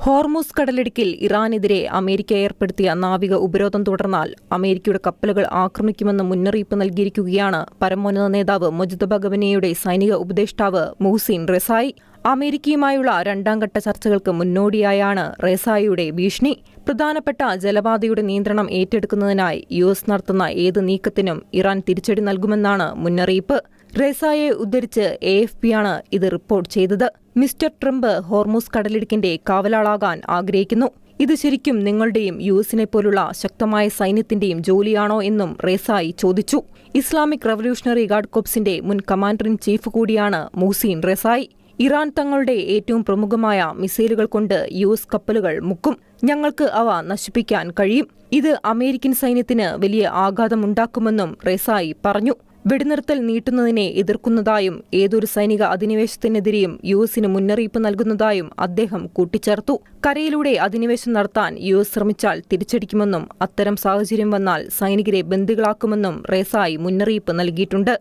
Hormuz കടലിടുക്കിൽ ഇറാനെതിരെ America ഏർപ്പെടുത്തിയ നാവിക ഉപരോധം തുടർന്നാൽ അമേരിക്കയുടെ കപ്പലുകൾ ആക്രമിക്കുമെന്ന് മുന്നറിയിപ്പ് നൽകിയിരിക്കുകയാണ് പരമോന്നത നേതാവ് മുജ്തബ ഖമനേയിയുടെ സൈനിക ഉപദേഷ്ടാവ് മുഹ്സിൻ റസായി. അമേരിക്കയുമായുള്ള രണ്ടാംഘട്ട ചർച്ചകൾക്ക് മുന്നോടിയായാണ് റസായിയുടെ ഭീഷണി. പ്രധാനപ്പെട്ട ജലപാതയുടെ നിയന്ത്രണം ഏറ്റെടുക്കുന്നതിനായി യുഎസ് നടത്തുന്ന ഏത് നീക്കത്തിനും ഇറാൻ തിരിച്ചടി നൽകുമെന്നാണ് മുന്നറിയിപ്പ്. റസായിയെ ഉദ്ധരിച്ച് AFP-യാണ് ഇത് റിപ്പോർട്ട് ചെയ്തത്. മിസ്റ്റർ ട്രംപ് ഹോർമുസ് കടലിടുക്കിന്റെ കാവലാളാകാൻ ആഗ്രഹിക്കുന്നു. ഇത് ശരിക്കും നിങ്ങളുടെയും യുഎസിനെ പോലുള്ള ശക്തമായ സൈന്യത്തിന്റെയും ജോലിയാണോ എന്നും റസായി ചോദിച്ചു. ഇസ്ലാമിക് റവല്യൂഷണറി ഗാർഡ് കോപ്സിന്റെ മുൻ കമാൻഡർ ഇൻ ചീഫ് കൂടിയാണ് മുഹ്സിൻ റസായി. ഇറാൻ തങ്ങളുടെ ഏറ്റവും പ്രമുഖമായ മിസൈലുകൾ കൊണ്ട് യുഎസ് കപ്പലുകൾ മുക്കും. ഞങ്ങൾക്ക് അവ നശിപ്പിക്കാൻ കഴിയും. ഇത് അമേരിക്കൻ സൈന്യത്തിന് വലിയ ആഘാതമുണ്ടാക്കുമെന്നും റസായി പറഞ്ഞു. വെടിനിർത്തൽ നീട്ടുന്നതിനെ എതിർക്കുന്നതായും ഏതൊരു സൈനിക അധിനിവേശത്തിനെതിരെയും യുഎസിന് മുന്നറിയിപ്പ് നൽകുന്നതായും അദ്ദേഹം കൂട്ടിച്ചേർത്തു. കരയിലൂടെ അധിനിവേശം നടത്താൻ യുഎസ് ശ്രമിച്ചാൽ തിരിച്ചടിക്കുമെന്നും അത്തരം സാഹചര്യം വന്നാൽ സൈനികരെ ബന്ദികളാക്കുമെന്നും റസായി മുന്നറിയിപ്പ് നൽകിയിട്ടുണ്ട്.